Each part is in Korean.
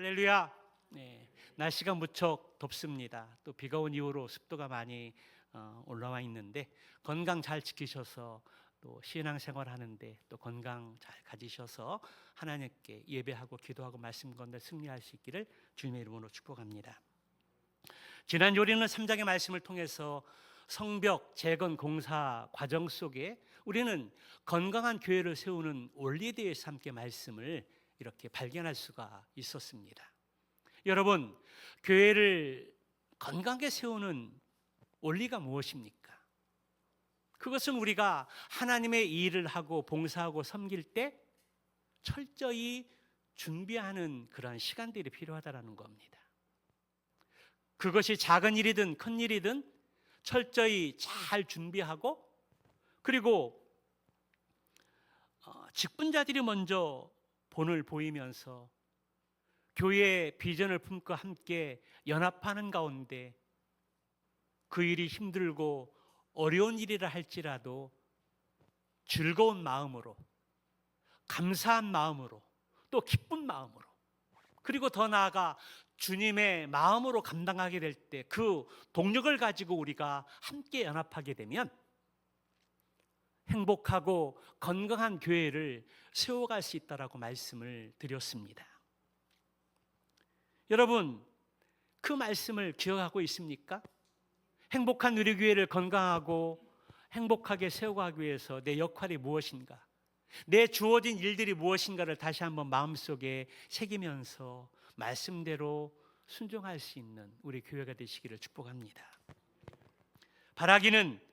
할렐루야. 네, 날씨가 무척 덥습니다. 또 비가 온 이후로 습도가 많이 올라와 있는데 건강 잘 지키셔서 또 신앙생활 하는데 또 건강 잘 가지셔서 하나님께 예배하고 기도하고 말씀 건데 승리할 수 있기를 주님의 이름으로 축복합니다. 지난 우리는 3장의 말씀을 통해서 성벽 재건 공사 과정 속에 우리는 건강한 교회를 세우는 원리에 대해서 함께 말씀을 이렇게 발견할 수가 있었습니다. 여러분, 교회를 건강하게 세우는 원리가 무엇입니까? 그것은 우리가 하나님의 일을 하고 봉사하고 섬길 때 철저히 준비하는 그런 시간들이 필요하다는 겁니다. 그것이 작은 일이든 큰 일이든 철저히 잘 준비하고, 그리고 직분자들이 먼저 본을 보이면서 교회의 비전을 품고 함께 연합하는 가운데 그 일이 힘들고 어려운 일이라 할지라도 즐거운 마음으로, 감사한 마음으로, 또 기쁜 마음으로, 그리고 더 나아가 주님의 마음으로 감당하게 될 때 그 동력을 가지고 우리가 함께 연합하게 되면 행복하고 건강한 교회를 세워갈 수 있다라고 말씀을 드렸습니다. 여러분, 그 말씀을 기억하고 있습니까? 행복한 우리 교회를 건강하고 행복하게 세워가기 위해서 내 역할이 무엇인가? 내 주어진 일들이 무엇인가를 다시 한번 마음속에 새기면서 말씀대로 순종할 수 있는 우리 교회가 되시기를 축복합니다. 바라기는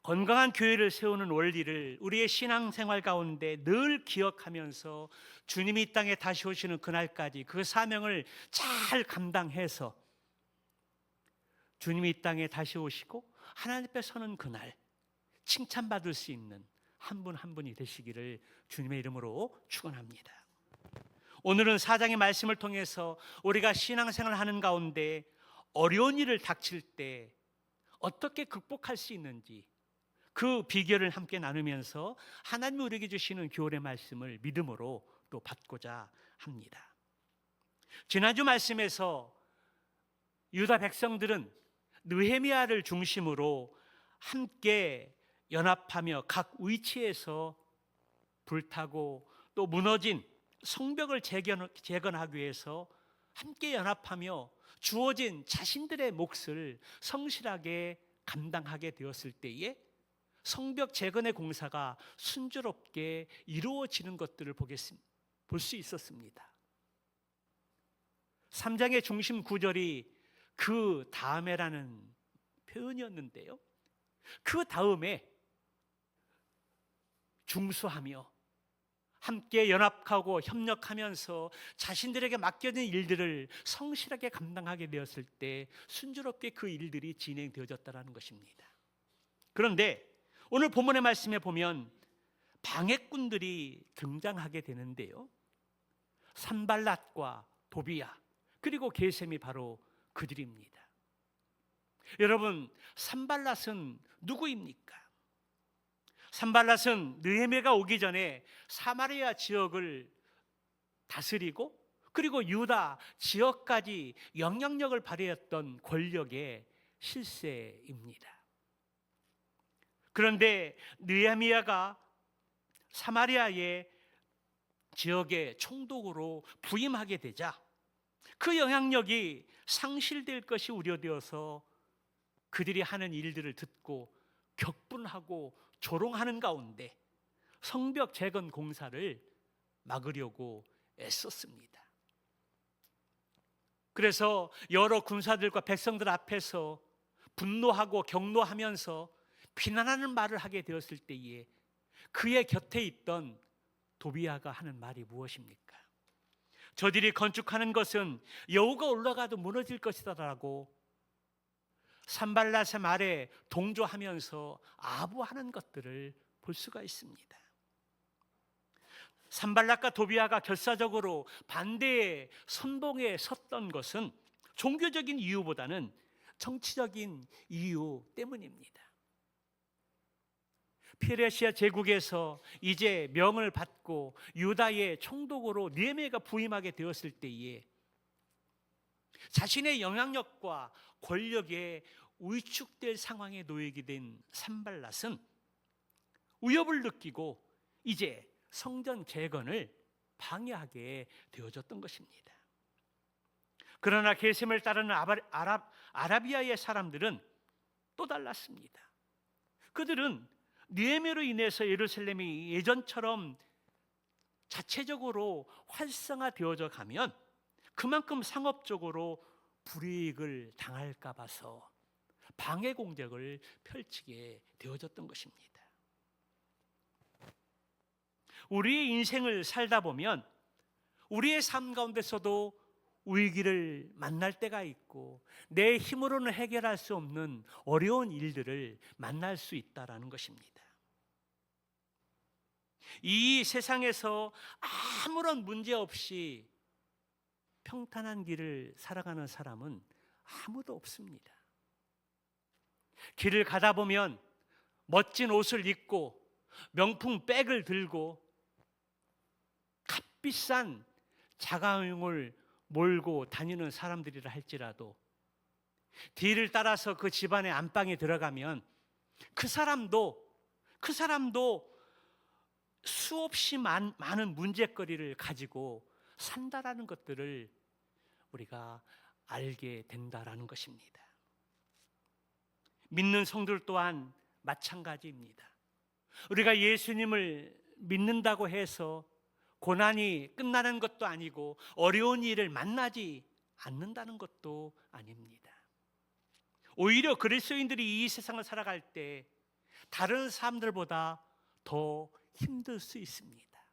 건강한 교회를 세우는 원리를 우리의 신앙생활 가운데 늘 기억하면서 주님이 이 땅에 다시 오시는 그날까지 그 사명을 잘 감당해서 주님이 이 땅에 다시 오시고 하나님 앞에 서는 그날 칭찬받을 수 있는 한 분 한 분이 되시기를 주님의 이름으로 축원합니다. 오늘은 4장의 말씀을 통해서 우리가 신앙생활을 하는 가운데 어려운 일을 닥칠 때 어떻게 극복할 수 있는지 그 비결을 함께 나누면서 하나님이 우리에게 주시는 교훈의 말씀을 믿음으로 또 받고자 합니다. 지난주 말씀에서 유다 백성들은 느헤미야를 중심으로 함께 연합하며 각 위치에서 불타고 또 무너진 성벽을 재건하기 위해서 함께 연합하며 주어진 자신들의 몫을 성실하게 감당하게 되었을 때에 성벽 재건의 공사가 순조롭게 이루어지는 것들을 볼 수 있었습니다. 3장의 중심 구절이 그 다음에라는 표현이었는데요, 그 다음에 중수하며 함께 연합하고 협력하면서 자신들에게 맡겨진 일들을 성실하게 감당하게 되었을 때 순조롭게 그 일들이 진행되어졌다는 것입니다. 그런데 오늘 본문의 말씀에 보면 방해꾼들이 등장하게 되는데요, 산발랏과 도비야 그리고 게셈이 바로 그들입니다. 여러분, 산발랏은 누구입니까? 산발랏은 느헤미야가 오기 전에 사마리아 지역을 다스리고 그리고 유다 지역까지 영향력을 발휘했던 권력의 실세입니다. 그런데 느헤미야가 사마리아의 지역의 총독으로 부임하게 되자 그 영향력이 상실될 것이 우려되어서 그들이 하는 일들을 듣고 격분하고 조롱하는 가운데 성벽 재건 공사를 막으려고 애썼습니다. 그래서 여러 군사들과 백성들 앞에서 분노하고 격노하면서 비난하는 말을 하게 되었을 때에 그의 곁에 있던 도비야가 하는 말이 무엇입니까? 저들이 건축하는 것은 여우가 올라가도 무너질 것이다라고 산발랏의 말에 동조하면서 아부하는 것들을 볼 수가 있습니다. 산발랏과 도비야가 결사적으로 반대의 선봉에 섰던 것은 종교적인 이유보다는 정치적인 이유 때문입니다. 페르시아 제국에서 이제 명을 받고 유다의 총독으로 느헤미야가 부임하게 되었을 때에 자신의 영향력과 권력에 위축될 상황에 놓이게 된 산발랏은 위협을 느끼고 이제 성전 재건을 방해하게 되어졌던 것입니다. 그러나 게셈을 따르는 아라비아의 사람들은 또 달랐습니다. 그들은 느헤미야로 인해서 예루살렘이 예전처럼 자체적으로 활성화되어져 가면 그만큼 상업적으로 불이익을 당할까 봐서 방해 공작을 펼치게 되어졌던 것입니다. 우리의 인생을 살다 보면 우리의 삶 가운데서도 위기를 만날 때가 있고 내 힘으로는 해결할 수 없는 어려운 일들을 만날 수 있다라는 것입니다. 이 세상에서 아무런 문제 없이 평탄한 길을 살아가는 사람은 아무도 없습니다. 길을 가다 보면 멋진 옷을 입고 명품 백을 들고 값비싼 자가용을 몰고 다니는 사람들이라 할지라도 뒤를 따라서 그 집안의 안방에 들어가면 그 사람도 수없이 많은 문제거리를 가지고 산다라는 것들을 우리가 알게 된다라는 것입니다. 믿는 성도들 또한 마찬가지입니다. 우리가 예수님을 믿는다고 해서 고난이 끝나는 것도 아니고 어려운 일을 만나지 않는다는 것도 아닙니다. 오히려 그리스도인들이 이 세상을 살아갈 때 다른 사람들보다 더 힘들 수 있습니다.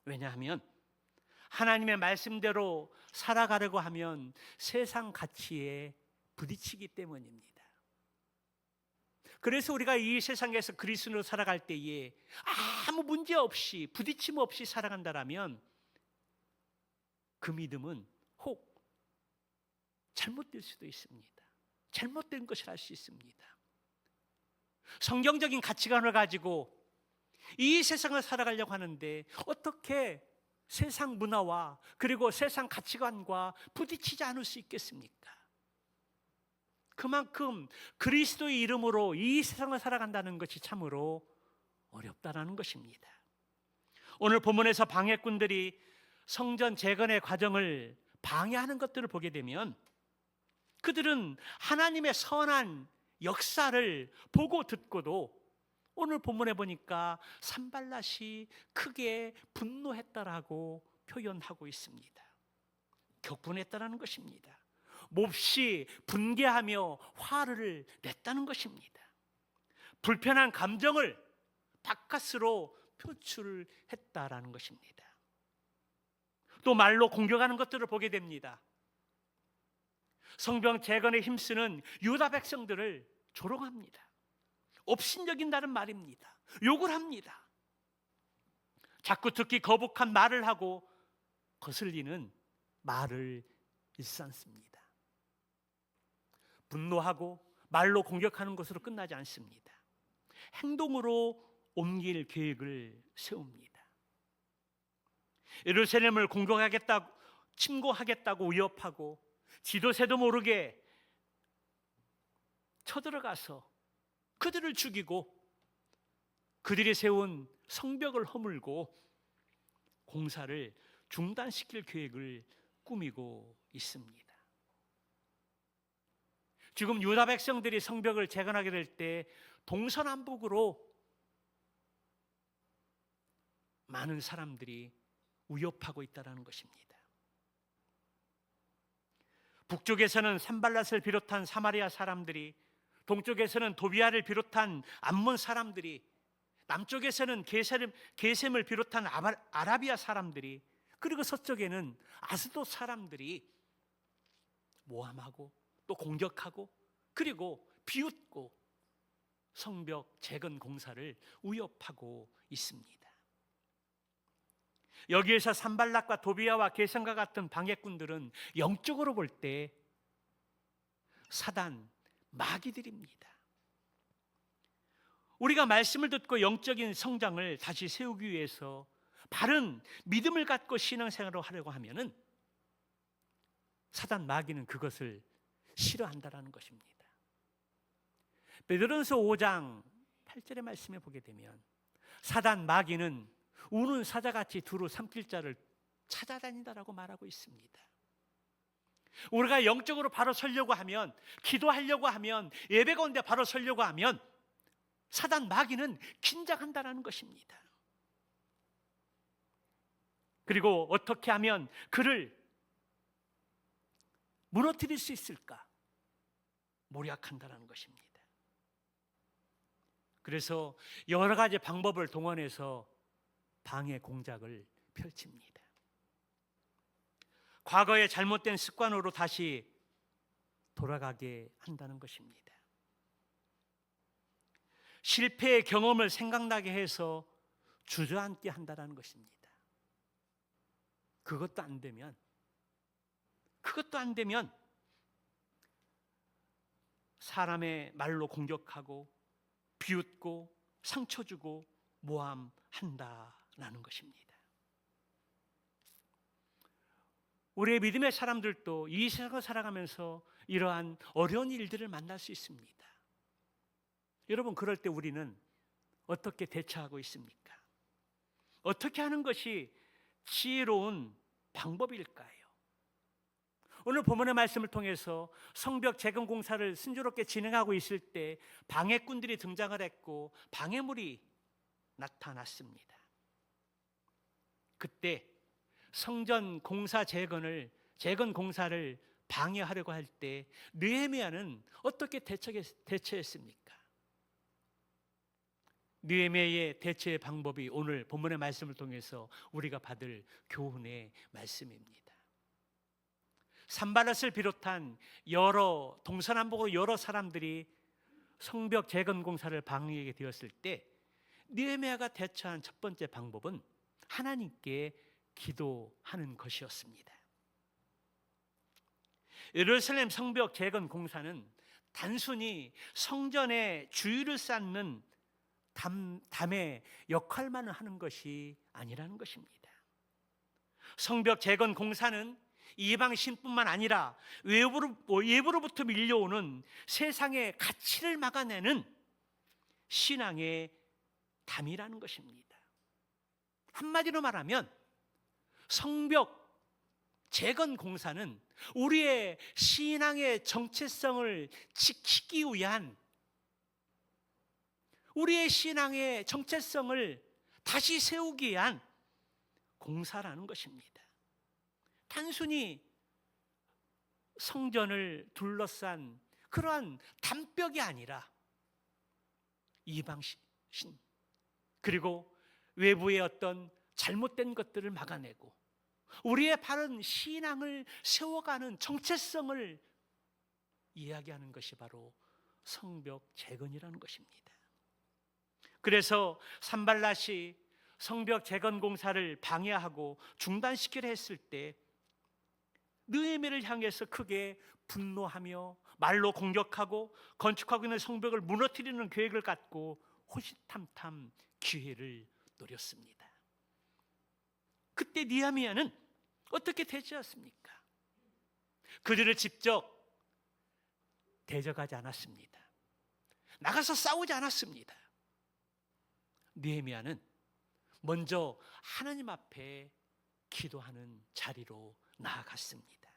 왜냐하면 하나님의 말씀대로 살아가려고 하면 세상 가치에 부딪히기 때문입니다. 그래서 우리가 이 세상에서 그리스도로 살아갈 때에 아무 문제 없이 부딪힘 없이 살아간다면 그 믿음은 혹 잘못될 수도 있습니다. 잘못된 것을 할 수 있습니다. 성경적인 가치관을 가지고 이 세상을 살아가려고 하는데 어떻게 세상 문화와 그리고 세상 가치관과 부딪히지 않을 수 있겠습니까? 그만큼 그리스도의 이름으로 이 세상을 살아간다는 것이 참으로 어렵다라는 것입니다. 오늘 본문에서 방해꾼들이 성전 재건의 과정을 방해하는 것들을 보게 되면 그들은 하나님의 선한 역사를 보고 듣고도 오늘 본문에 보니까 산발랏이 크게 분노했다라고 표현하고 있습니다. 격분했다라는 것입니다. 몹시 분개하며 화를 냈다는 것입니다. 불편한 감정을 바깥으로 표출했다라는 것입니다. 또 말로 공격하는 것들을 보게 됩니다. 성벽 재건에 힘쓰는 유다 백성들을 조롱합니다. 업신여긴다는 말입니다. 욕을 합니다. 자꾸 듣기 거북한 말을 하고 거슬리는 말을 일삼습니다. 분노하고 말로 공격하는 것으로 끝나지 않습니다. 행동으로 옮길 계획을 세웁니다. 예루살렘을 공격하겠다고, 침공하겠다고 위협하고 지도새도 모르게 쳐들어가서 그들을 죽이고 그들이 세운 성벽을 허물고 공사를 중단시킬 계획을 꾸미고 있습니다. 지금 유다 백성들이 성벽을 재건하게 될 때 동서남북으로 많은 사람들이 위협하고 있다는 것입니다. 북쪽에서는 산발랏을 비롯한 사마리아 사람들이, 동쪽에서는 도비아를 비롯한 암몬 사람들이, 남쪽에서는 게셈을 비롯한 아라비아 사람들이, 그리고 서쪽에는 아스돗 사람들이 모함하고 또 공격하고 그리고 비웃고 성벽 재건 공사를 위협하고 있습니다. 여기에서 산발락과 도비아와 게셈과 같은 방해꾼들은 영적으로 볼 때 사단, 마귀들입니다. 우리가 말씀을 듣고 영적인 성장을 다시 세우기 위해서 바른 믿음을 갖고 신앙생활을 하려고 하면은 사단 마귀는 그것을 싫어한다라는 것입니다. 베드로전서 5장 8절의 말씀에 보게 되면 사단 마귀는 우는 사자같이 두루 삼킬 자를 찾아다닌다라고 말하고 있습니다. 우리가 영적으로 바로 서려고 하면, 기도하려고 하면, 예배 가운데 바로 서려고 하면 사단 마귀는 긴장한다라는 것입니다. 그리고 어떻게 하면 그를 무너뜨릴 수 있을까? 모략한다라는 것입니다. 그래서 여러 가지 방법을 동원해서 방해 공작을 펼칩니다. 과거의 잘못된 습관으로 다시 돌아가게 한다는 것입니다. 실패의 경험을 생각나게 해서 주저앉게 한다는 것입니다. 그것도 안 되면 사람의 말로 공격하고 비웃고 상처 주고 모함한다라는 것입니다. 우리의 믿음의 사람들도 이 세상을 살아가면서 이러한 어려운 일들을 만날 수 있습니다. 여러분, 그럴 때 우리는 어떻게 대처하고 있습니까? 어떻게 하는 것이 지혜로운 방법일까요? 오늘 본문의 말씀을 통해서 성벽 재건 공사를 순조롭게 진행하고 있을 때 방해꾼들이 등장을 했고 방해물이 나타났습니다. 그때 성전 공사 재건 공사를 방해하려고 할 때 느헤미야는 어떻게 대처했습니까? 느헤미야의 대처의 방법이 오늘 본문의 말씀을 통해서 우리가 받을 교훈의 말씀입니다. 산발랏을 비롯한 동서남북으로 여러 사람들이 성벽 재건 공사를 방해하게 되었을 때 느헤미야가 대처한 첫 번째 방법은 하나님께 기도하는 것이었습니다. 예루살렘 성벽 재건 공사는 단순히 성전의 주위를 쌓는 담의 역할만 하는 것이 아니라는 것입니다. 성벽 재건 공사는 이방신뿐만 아니라 외부로부터 밀려오는 세상의 가치를 막아내는 신앙의 담이라는 것입니다. 한마디로 말하면 성벽 재건 공사는 우리의 신앙의 정체성을 지키기 위한, 우리의 신앙의 정체성을 다시 세우기 위한 공사라는 것입니다. 단순히 성전을 둘러싼 그러한 담벽이 아니라 이방신 그리고 외부의 어떤 잘못된 것들을 막아내고 우리의 바른 신앙을 세워가는 정체성을 이야기하는 것이 바로 성벽 재건이라는 것입니다. 그래서 산발랏이 성벽 재건 공사를 방해하고 중단시키려 했을 때 느헤미야를 향해서 크게 분노하며 말로 공격하고 건축하고 있는 성벽을 무너뜨리는 계획을 갖고 호시탐탐 기회를 노렸습니다. 그때 느헤미야는 어떻게 대처했습니까? 그들을 직접 대적하지 않았습니다. 나가서 싸우지 않았습니다. 느헤미야는 먼저 하나님 앞에 기도하는 자리로 나아갔습니다.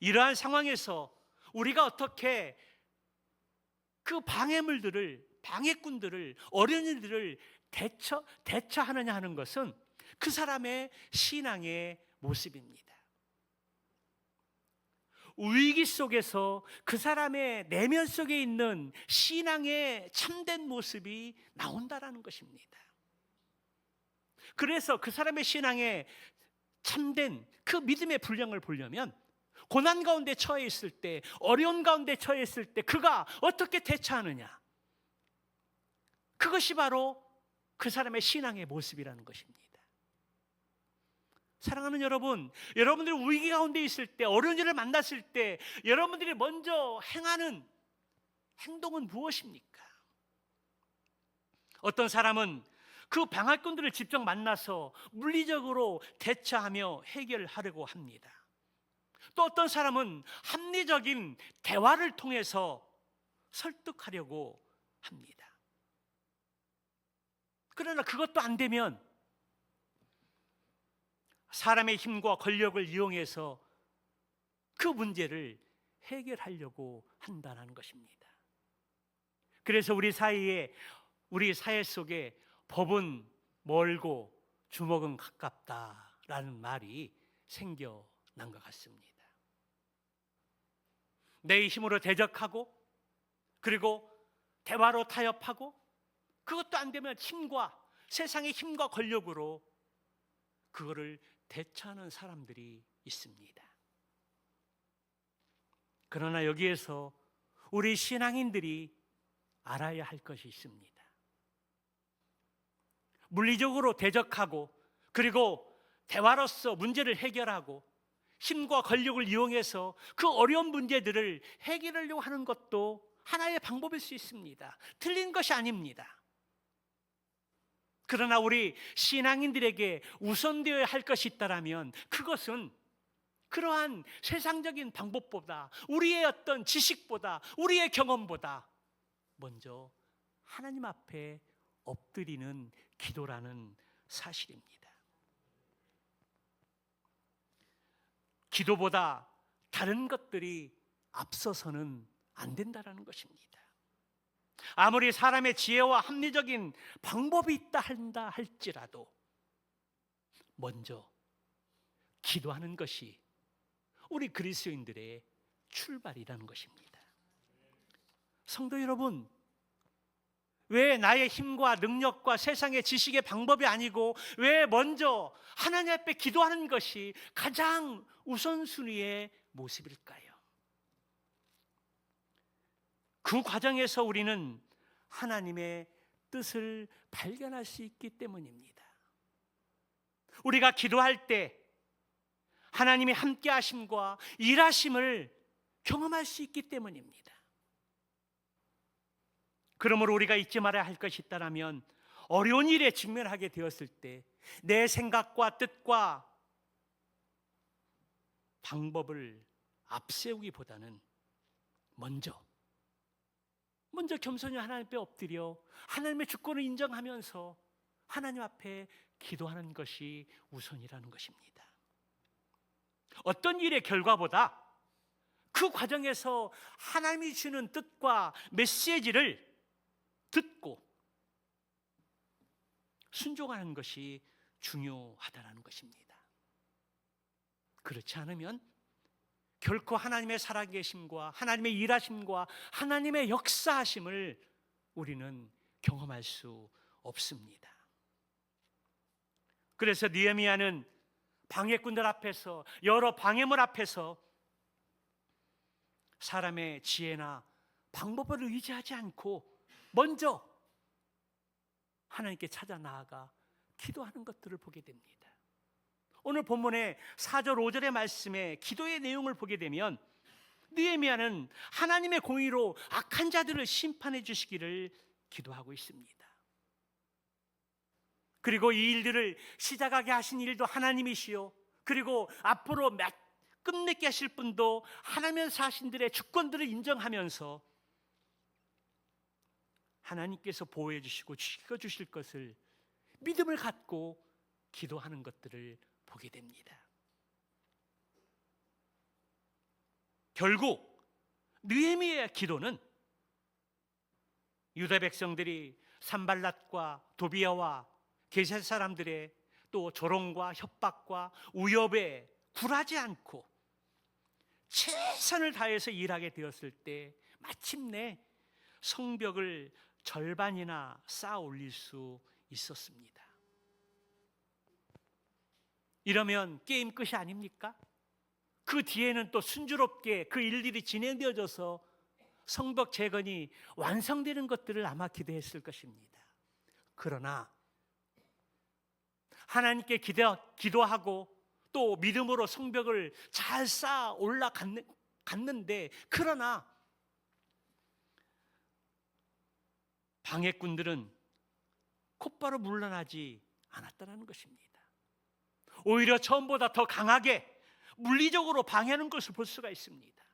이러한 상황에서 우리가 어떻게 그 방해꾼들을, 어린이들을 대처하느냐 하는 것은 그 사람의 신앙의 모습입니다. 위기 속에서 그 사람의 내면 속에 있는 신앙의 참된 모습이 나온다라는 것입니다. 그래서 그 사람의 신앙의 참된 그 믿음의 분량을 보려면 고난 가운데 처해 있을 때, 어려운 가운데 처해 있을 때 그가 어떻게 대처하느냐, 그것이 바로 그 사람의 신앙의 모습이라는 것입니다. 사랑하는 여러분, 여러분들이 위기 가운데 있을 때, 어려운 일을 만났을 때 여러분들이 먼저 행하는 행동은 무엇입니까? 어떤 사람은 그 방해꾼들을 직접 만나서 물리적으로 대처하며 해결하려고 합니다. 또 어떤 사람은 합리적인 대화를 통해서 설득하려고 합니다. 그러나 그것도 안 되면 사람의 힘과 권력을 이용해서 그 문제를 해결하려고 한다는 것입니다. 그래서 우리 사회 속에 법은 멀고 주먹은 가깝다라는 말이 생겨난 것 같습니다. 내 힘으로 대적하고 그리고 대화로 타협하고 그것도 안 되면 세상의 힘과 권력으로 그거를 대처하는 사람들이 있습니다. 그러나 여기에서 우리 신앙인들이 알아야 할 것이 있습니다. 물리적으로 대적하고 그리고 대화로서 문제를 해결하고 힘과 권력을 이용해서 그 어려운 문제들을 해결하려고 하는 것도 하나의 방법일 수 있습니다. 틀린 것이 아닙니다. 그러나 우리 신앙인들에게 우선되어야 할 것이 있다면 그것은 그러한 세상적인 방법보다 우리의 어떤 지식보다 우리의 경험보다 먼저 하나님 앞에 엎드리는 기도라는 사실입니다. 기도보다 다른 것들이 앞서서는 안 된다는 것입니다. 아무리 사람의 지혜와 합리적인 방법이 있다 한다 할지라도 먼저 기도하는 것이 우리 그리스도인들의 출발이라는 것입니다. 성도 여러분, 왜 나의 힘과 능력과 세상의 지식의 방법이 아니고 왜 먼저 하나님 앞에 기도하는 것이 가장 우선순위의 모습일까요? 그 과정에서 우리는 하나님의 뜻을 발견할 수 있기 때문입니다. 우리가 기도할 때 하나님의 함께 하심과 일하심을 경험할 수 있기 때문입니다. 그러므로 우리가 잊지 말아야 할 것이 있다면 어려운 일에 직면하게 되었을 때 내 생각과 뜻과 방법을 앞세우기보다는 먼저 겸손히 하나님 앞에 엎드려 하나님의 주권을 인정하면서 하나님 앞에 기도하는 것이 우선이라는 것입니다. 어떤 일의 결과보다 그 과정에서 하나님이 주는 뜻과 메시지를 듣고 순종하는 것이 중요하다는 것입니다. 그렇지 않으면 결코 하나님의 살아계심과 하나님의 일하심과 하나님의 역사하심을 우리는 경험할 수 없습니다. 그래서 느헤미야는 방해꾼들 앞에서 여러 방해물 앞에서 사람의 지혜나 방법을 의지하지 않고 먼저 하나님께 찾아 나아가 기도하는 것들을 보게 됩니다. 오늘 본문의 4절 5절의 말씀에 기도의 내용을 보게 되면 느헤미야는 하나님의 공의로 악한 자들을 심판해 주시기를 기도하고 있습니다. 그리고 이 일들을 시작하게 하신 일도 하나님이시요 그리고 앞으로 끝맺게 하실 분도 하나님의 자신들의 주권들을 인정하면서 하나님께서 보호해 주시고 지켜주실 것을 믿음을 갖고 기도하는 것들을 보게 됩니다. 결국 느헤미야의 기도는 유다 백성들이 산발랏과 도비아와 게셋 사람들의 또 조롱과 협박과 위협에 굴하지 않고 최선을 다해서 일하게 되었을 때 마침내 성벽을 절반이나 쌓아 올릴 수 있었습니다. 이러면 게임 끝이 아닙니까? 그 뒤에는 또 순조롭게 그 일들이 진행되어져서 성벽 재건이 완성되는 것들을 아마 기대했을 것입니다. 그러나 하나님께 기도하고 또 믿음으로 성벽을 잘 쌓아 올라갔는데 그러나 방해꾼들은 곧바로 물러나지 않았다는 것입니다. 오히려 처음보다 더 강하게 물리적으로 방해하는 것을 볼 수가 있습니다.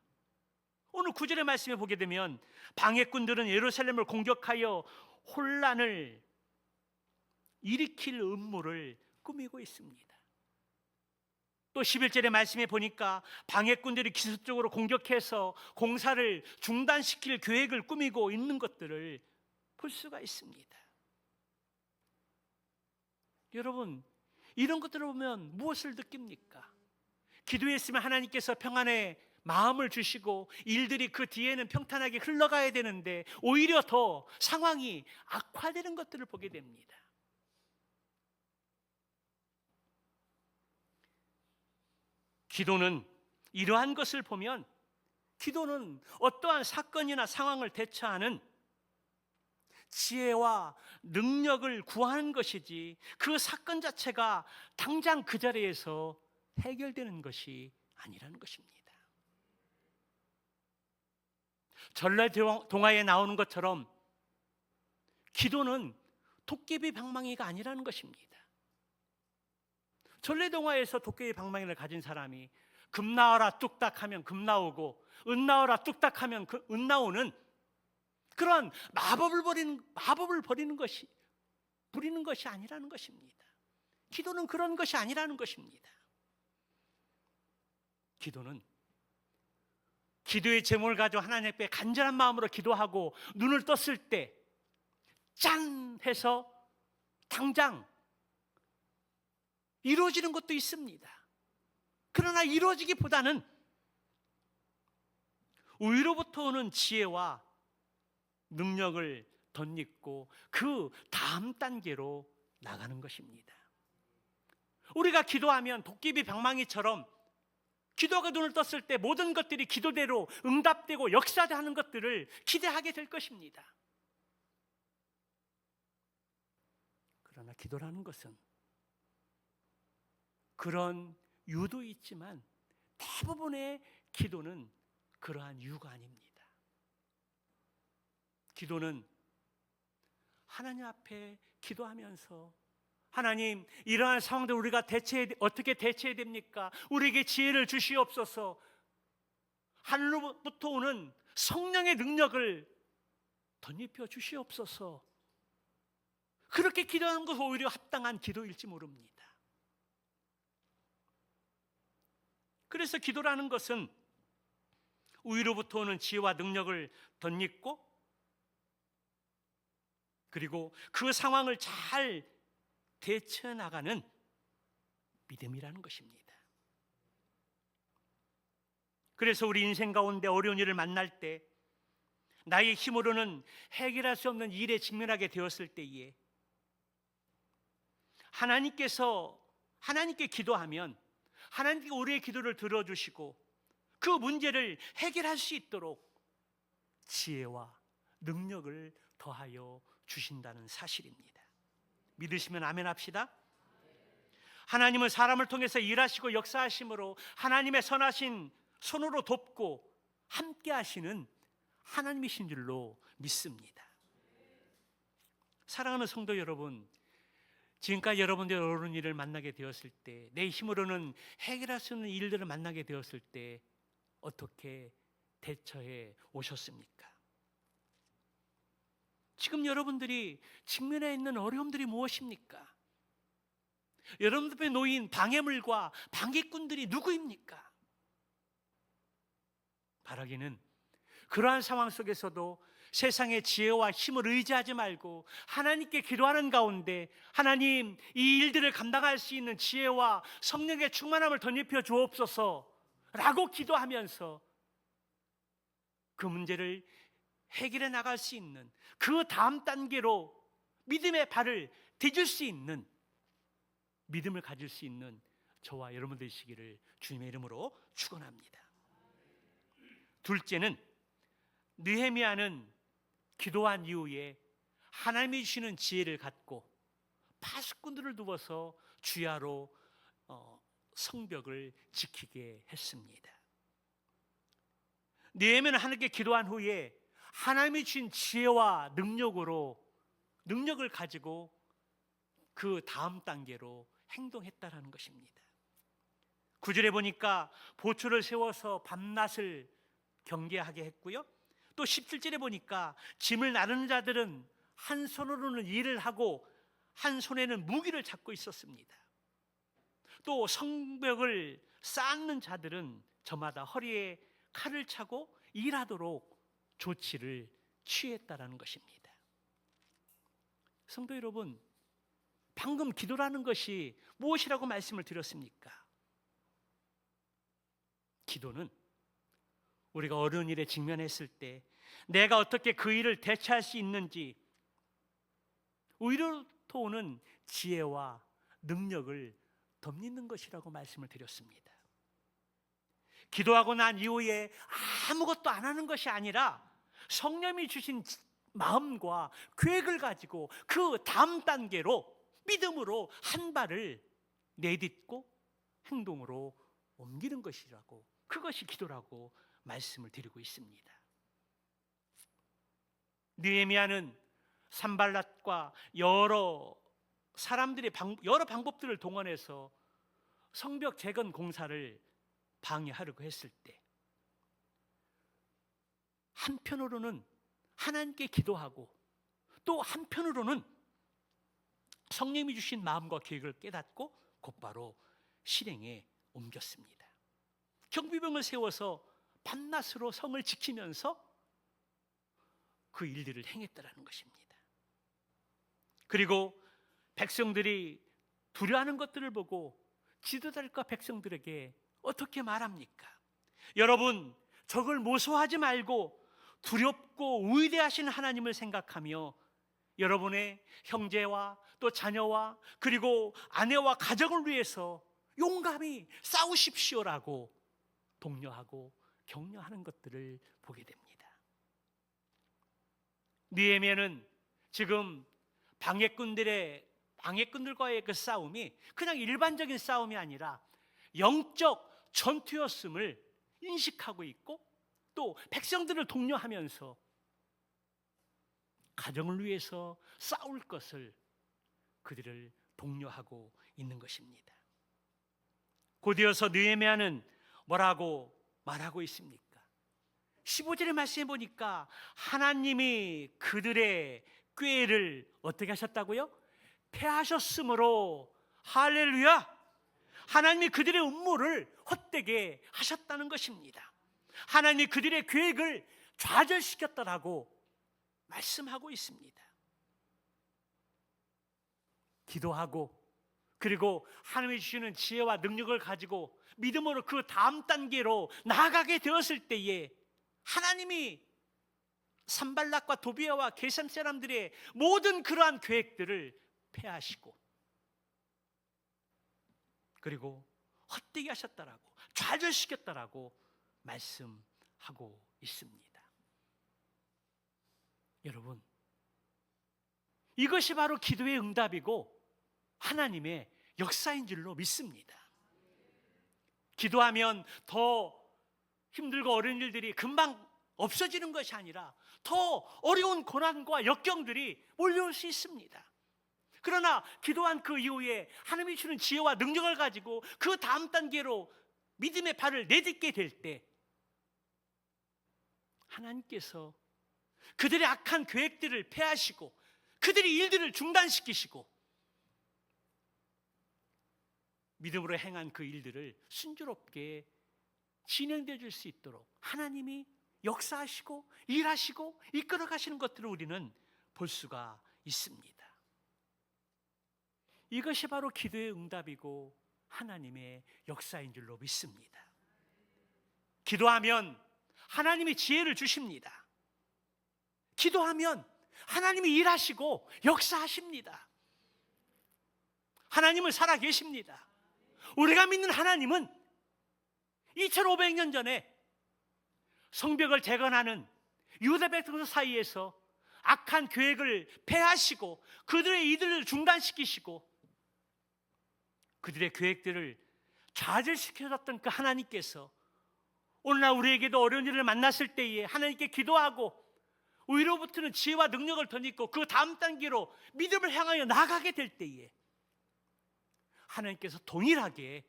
오늘 9절의 말씀에 보게 되면 방해꾼들은 예루살렘을 공격하여 혼란을 일으킬 음모를 꾸미고 있습니다. 또 11절의 말씀에 보니까 방해꾼들이 기습적으로 공격해서 공사를 중단시킬 계획을 꾸미고 있는 것들을 볼 수가 있습니다. 여러분, 이런 것들을 보면 무엇을 느낍니까? 기도했으면 하나님께서 평안의 마음을 주시고 일들이 그 뒤에는 평탄하게 흘러가야 되는데 오히려 더 상황이 악화되는 것들을 보게 됩니다. 기도는 이러한 것을 보면 기도는 어떠한 사건이나 상황을 대처하는 지혜와 능력을 구하는 것이지 그 사건 자체가 당장 그 자리에서 해결되는 것이 아니라는 것입니다. 전래동화에 나오는 것처럼 기도는 도깨비 방망이가 아니라는 것입니다. 전래동화에서 도깨비 방망이를 가진 사람이 금 나와라 뚝딱 하면 금 나오고 은 나와라 뚝딱 하면 은 나오는 그런 마법을 부리는 것이 아니라는 것입니다. 기도는 그런 것이 아니라는 것입니다. 기도는 기도의 제목을 가지고 하나님 앞에 간절한 마음으로 기도하고 눈을 떴을 때 짠 해서 당장 이루어지는 것도 있습니다. 그러나 이루어지기보다는 위로부터 오는 지혜와 능력을 덧입고 그 다음 단계로 나가는 것입니다. 우리가 기도하면 도깨비 방망이처럼 기도가 눈을 떴을 때 모든 것들이 기도대로 응답되고 역사하는 것들을 기대하게 될 것입니다. 그러나 기도라는 것은 그런 유도 있지만 대부분의 기도는 그러한 유가 아닙니다. 기도는 하나님 앞에 기도하면서 하나님, 이러한 상황들 우리가 어떻게 대처해야 됩니까? 우리에게 지혜를 주시옵소서. 하늘로부터 오는 성령의 능력을 덧입혀 주시옵소서. 그렇게 기도하는 것은 오히려 합당한 기도일지 모릅니다. 그래서 기도라는 것은 위로부터 오는 지혜와 능력을 덧입고 그리고 그 상황을 잘 대처해 나가는 믿음이라는 것입니다. 그래서 우리 인생 가운데 어려운 일을 만날 때 나의 힘으로는 해결할 수 없는 일에 직면하게 되었을 때에 하나님께 기도하면 하나님께 우리의 기도를 들어주시고 그 문제를 해결할 수 있도록 지혜와 능력을 더하여 주신다는 사실입니다. 믿으시면 아멘 합시다. 하나님은 사람을 통해서 일하시고 역사하심으로 하나님의 선하신 손으로 돕고 함께 하시는 하나님이신 줄로 믿습니다. 사랑하는 성도 여러분, 지금까지 여러분들이 어려운 일을 만나게 되었을 때, 내 힘으로는 해결할 수 있는 일들을 만나게 되었을 때 어떻게 대처해 오셨습니까? 지금 여러분들이 직면해 있는 어려움들이 무엇입니까? 여러분들 앞에 놓인 방해물과 방해꾼들이 누구입니까? 바라기는 그러한 상황 속에서도 세상의 지혜와 힘을 의지하지 말고 하나님께 기도하는 가운데 하나님, 이 일들을 감당할 수 있는 지혜와 성령의 충만함을 덧입혀 주옵소서 라고 기도하면서 그 문제를 해결해 나갈 수 있는 그 다음 단계로 믿음의 발을 디딜 수 있는 믿음을 가질 수 있는 저와 여러분 되시기를 주님의 이름으로 축원합니다. 둘째는 느헤미야는 기도한 이후에 하나님이 주시는 지혜를 갖고 파수꾼들을 두어서 주야로 성벽을 지키게 했습니다. 느헤미야는 하나님께 기도한 후에 하나님이 주신 지혜와 능력을 가지고 그 다음 단계로 행동했다라는 것입니다. 9절에 보니까 보초를 세워서 밤낮을 경계하게 했고요. 또 17절에 보니까 짐을 나르는 자들은 한 손으로는 일을 하고 한 손에는 무기를 잡고 있었습니다. 또 성벽을 쌓는 자들은 저마다 허리에 칼을 차고 일하도록 조치를 취했다라는 것입니다. 성도 여러분, 방금 기도라는 것이 무엇이라고 말씀을 드렸습니까? 기도는 우리가 어려운 일에 직면했을 때 내가 어떻게 그 일을 대처할 수 있는지 의로부터 오는 지혜와 능력을 덧입는 것이라고 말씀을 드렸습니다. 기도하고 난 이후에 아무것도 안 하는 것이 아니라 성령이 주신 마음과 계획을 가지고 그 다음 단계로 믿음으로 한 발을 내딛고 행동으로 옮기는 것이라고, 그것이 기도라고 말씀을 드리고 있습니다. 느헤미야는 산발랏과 여러 사람들의 여러 방법들을 동원해서 성벽 재건 공사를 방해하려고 했을 때 한편으로는 하나님께 기도하고 또 한편으로는 성령이 주신 마음과 계획을 깨닫고 곧바로 실행에 옮겼습니다. 경비병을 세워서 밤낮으로 성을 지키면서 그 일들을 행했다라는 것입니다. 그리고 백성들이 두려워하는 것들을 보고 지도자들과 백성들에게 어떻게 말합니까? 여러분, 적을 모소하지 말고 두렵고 위대하신 하나님을 생각하며 여러분의 형제와 또 자녀와 그리고 아내와 가정을 위해서 용감히 싸우십시오라고 독려하고 격려하는 것들을 보게 됩니다. 느헤미야는 지금 방해꾼들과의 그 싸움이 그냥 일반적인 싸움이 아니라 영적 전투였음을 인식하고 있고 또 백성들을 독려하면서 가정을 위해서 싸울 것을 그들을 독려하고 있는 것입니다. 곧이어서 느헤미야는 뭐라고 말하고 있습니까? 15절의 말씀에 보니까 하나님이 그들의 꾀를 어떻게 하셨다고요? 패하셨으므로 할렐루야! 하나님이 그들의 음모를 헛되게 하셨다는 것입니다. 하나님이 그들의 계획을 좌절시켰다라고 말씀하고 있습니다. 기도하고 그리고 하나님이 주시는 지혜와 능력을 가지고 믿음으로 그 다음 단계로 나아가게 되었을 때에 하나님이 산발락과 도비아와 게셈 사람들의 모든 그러한 계획들을 폐하시고 그리고 헛되게 하셨다라고 좌절시켰다라고 말씀하고 있습니다. 여러분, 이것이 바로 기도의 응답이고 하나님의 역사인 줄로 믿습니다. 기도하면 더 힘들고 어려운 일들이 금방 없어지는 것이 아니라 더 어려운 고난과 역경들이 몰려올 수 있습니다. 그러나 기도한 그 이후에 하나님이 주는 지혜와 능력을 가지고 그 다음 단계로 믿음의 발을 내딛게 될 때 하나님께서 그들의 악한 계획들을 폐하시고 그들의 일들을 중단시키시고 믿음으로 행한 그 일들을 순조롭게 진행되어 줄 수 있도록 하나님이 역사하시고 일하시고 이끌어 가시는 것들을 우리는 볼 수가 있습니다. 이것이 바로 기도의 응답이고 하나님의 역사인 줄로 믿습니다. 기도하면 하나님이 지혜를 주십니다. 기도하면 하나님이 일하시고 역사하십니다. 하나님은 살아계십니다. 우리가 믿는 하나님은 2500년 전에 성벽을 재건하는 유다 백성 사이에서 악한 계획을 폐하시고 그들의 이들을 중단시키시고 그들의 계획들을 좌절시켜줬던 그 하나님께서 오늘날 우리에게도 어려운 일을 만났을 때에 하나님께 기도하고 위로부터는 지혜와 능력을 덧입고 그 다음 단계로 믿음을 향하여 나아가게 될 때에 하나님께서 동일하게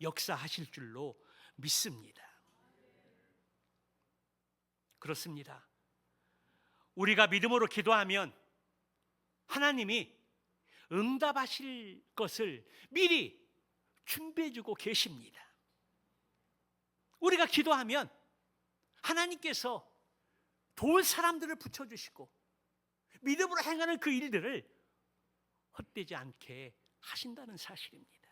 역사하실 줄로 믿습니다. 그렇습니다. 우리가 믿음으로 기도하면 하나님이 응답하실 것을 미리 준비해 주고 계십니다. 우리가 기도하면 하나님께서 도울 사람들을 붙여주시고 믿음으로 행하는 그 일들을 헛되지 않게 하신다는 사실입니다.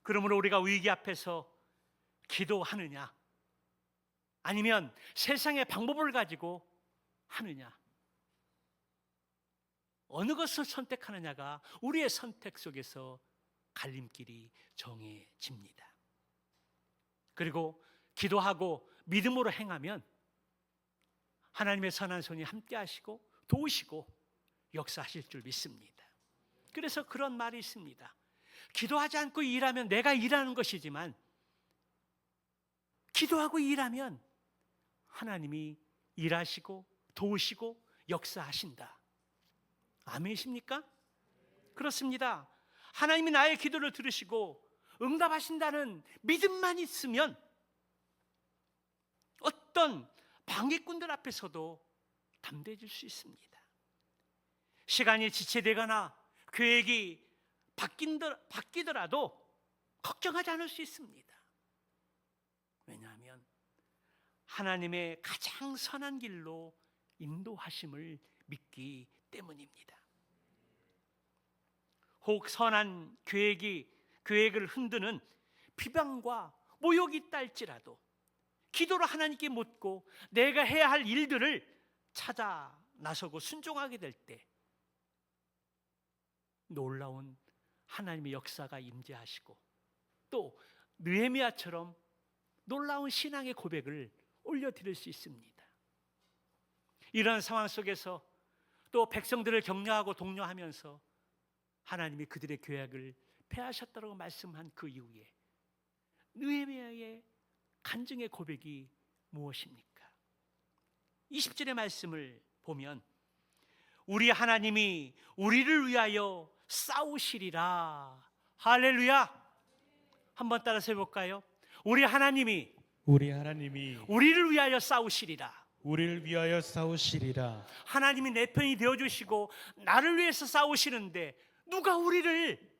그러므로 우리가 위기 앞에서 기도하느냐, 아니면 세상의 방법을 가지고 하느냐, 어느 것을 선택하느냐가 우리의 선택 속에서 갈림길이 정해집니다. 그리고 기도하고 믿음으로 행하면 하나님의 선한 손이 함께 하시고 도우시고 역사하실 줄 믿습니다. 그래서 그런 말이 있습니다. 기도하지 않고 일하면 내가 일하는 것이지만 기도하고 일하면 하나님이 일하시고 도우시고 역사하신다. 아멘이십니까? 그렇습니다. 하나님이 나의 기도를 들으시고 응답하신다는 믿음만 있으면 어떤 방해꾼들 앞에서도 담대해질 수 있습니다. 시간이 지체되거나 계획이 바뀌더라도 걱정하지 않을 수 있습니다. 왜냐하면 하나님의 가장 선한 길로 인도하심을 믿기 때문입니다. 혹 선한 계획을 흔드는 비방과 모욕이 있다 할지라도 기도로 하나님께 묻고 내가 해야 할 일들을 찾아 나서고 순종하게 될 때 놀라운 하나님의 역사가 임재하시고 또 느헤미야처럼 놀라운 신앙의 고백을 올려드릴 수 있습니다. 이런 상황 속에서 또 백성들을 격려하고 독려하면서 하나님이 그들의 계획을 폐하셨다고 말씀한 그 이후에 느헤미야의 간증의 고백이 무엇입니까? 20절의 말씀을 보면 우리 하나님이 우리를 위하여 싸우시리라. 할렐루야. 한번 따라서 해볼까요? 우리 하나님이 우리를 위하여 싸우시리라. 우리를 위하여 싸우시리라. 하나님이 내 편이 되어주시고 나를 위해서 싸우시는데 누가 우리를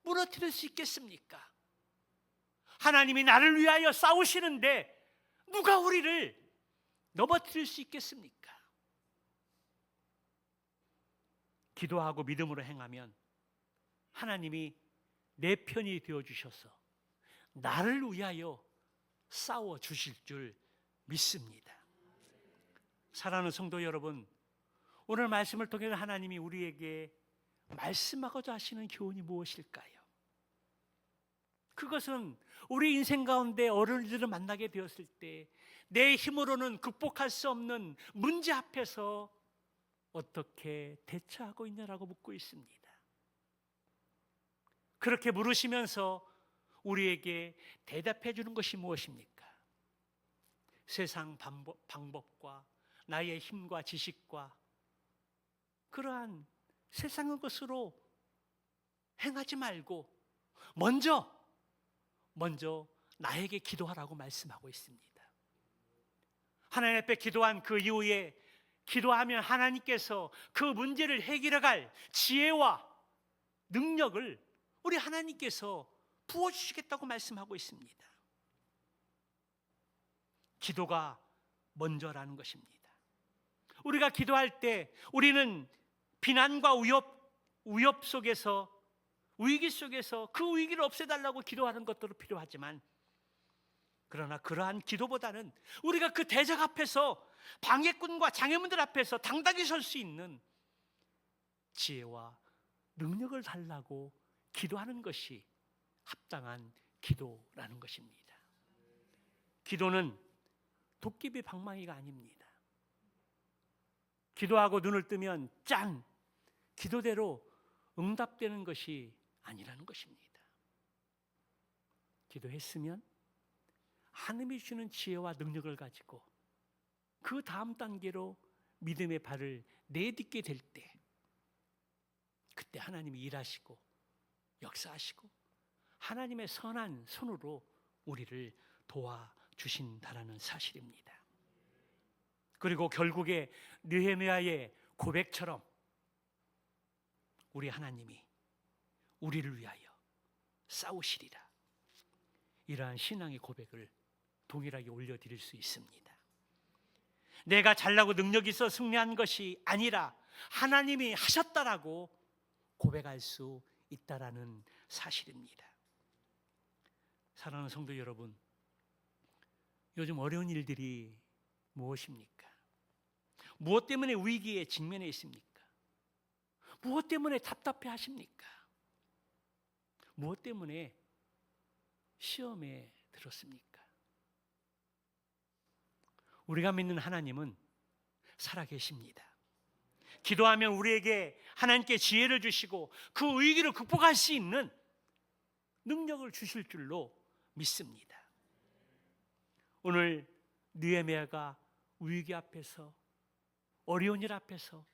무너뜨릴 수 있겠습니까? 하나님이 나를 위하여 싸우시는데 누가 우리를 넘어뜨릴 수 있겠습니까? 기도하고 믿음으로 행하면 하나님이 내 편이 되어주셔서 나를 위하여 싸워주실 줄 믿습니다. 사랑하는 성도 여러분, 오늘 말씀을 통해 하나님이 우리에게 말씀하고자 하시는 교훈이 무엇일까요? 그것은 우리 인생 가운데 어른들을 만나게 되었을 때 내 힘으로는 극복할 수 없는 문제 앞에서 어떻게 대처하고 있냐라고 묻고 있습니다. 그렇게 물으시면서 우리에게 대답해 주는 것이 무엇입니까? 세상 방법과 나의 힘과 지식과 그러한 세상의 것으로 행하지 말고 먼저 나에게 기도하라고 말씀하고 있습니다. 하나님 앞에 기도한 그 이후에 기도하면 하나님께서 그 문제를 해결해갈 지혜와 능력을 우리 하나님께서 부어주시겠다고 말씀하고 있습니다. 기도가 먼저라는 것입니다. 우리가 기도할 때 우리는 비난과 위협 속에서 위기 속에서 그 위기를 없애달라고 기도하는 것도 필요하지만 그러나 그러한 기도보다는 우리가 그 대적 앞에서 방해꾼과 장애물들 앞에서 당당히 설 수 있는 지혜와 능력을 달라고 기도하는 것이 합당한 기도라는 것입니다. 기도는 도깨비 방망이가 아닙니다. 기도하고 눈을 뜨면 짠! 기도대로 응답되는 것이 아니라는 것입니다. 기도했으면 하나님이 주는 지혜와 능력을 가지고 그 다음 단계로 믿음의 발을 내딛게 될 때 그때 하나님이 일하시고 역사하시고 하나님의 선한 손으로 우리를 도와주신다라는 사실입니다. 그리고 결국에 느헤미야의 고백처럼 우리 하나님이 우리를 위하여 싸우시리라. 이러한 신앙의 고백을 동일하게 올려드릴 수 있습니다. 내가 잘나고 능력이 있어 승리한 것이 아니라 하나님이 하셨다라고 고백할 수 있다라는 사실입니다. 사랑하는 성도 여러분, 요즘 어려운 일들이 무엇입니까? 무엇 때문에 위기에 직면해 있습니까? 무엇 때문에 답답해 하십니까? 무엇 때문에 시험에 들었습니까? 우리가 믿는 하나님은 살아계십니다. 기도하면 우리에게 하나님께 지혜를 주시고 그 위기를 극복할 수 있는 능력을 주실 줄로 믿습니다. 오늘 느헤미야가 위기 앞에서, 어려운 일 앞에서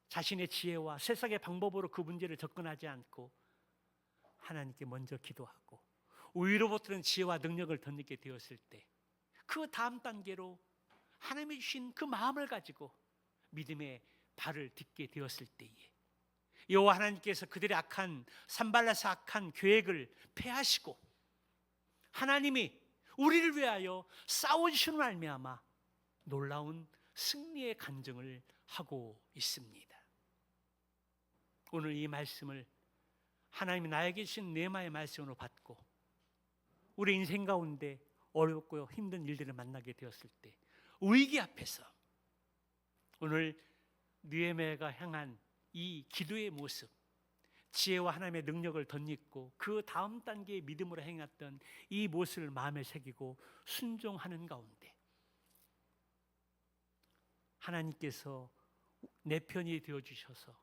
자신의 지혜와 세상의 방법으로 그 문제를 접근하지 않고 하나님께 먼저 기도하고 위로부터는 지혜와 능력을 덧입게 되었을 때, 그 다음 단계로 하나님이 주신 그 마음을 가지고 믿음의 발을 딛게 되었을 때에 여호와 하나님께서 그들의 악한 산발라서 악한 계획을 폐하시고 하나님이 우리를 위하여 싸워주시는 말미암아 놀라운 승리의 간증을 하고 있습니다. 오늘 이 말씀을 하나님이 나에게 주신 네마의 말씀으로 받고 우리 인생 가운데 어렵고 힘든 일들을 만나게 되었을 때 위기 앞에서 오늘 느헤미야가 향한 이 기도의 모습, 지혜와 하나님의 능력을 덧입고 그 다음 단계의 믿음으로 행했던 이 모습을 마음에 새기고 순종하는 가운데 하나님께서 내 편이 되어주셔서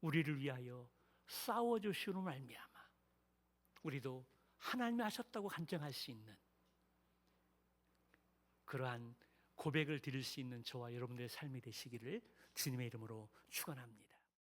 우리를 위하여 싸워주시는 말미암아 우리도 하나님이 하셨다고 간증할 수 있는 그러한 고백을 드릴 수 있는 저와 여러분들의 삶이 되시기를 주님의 이름으로 축원합니다.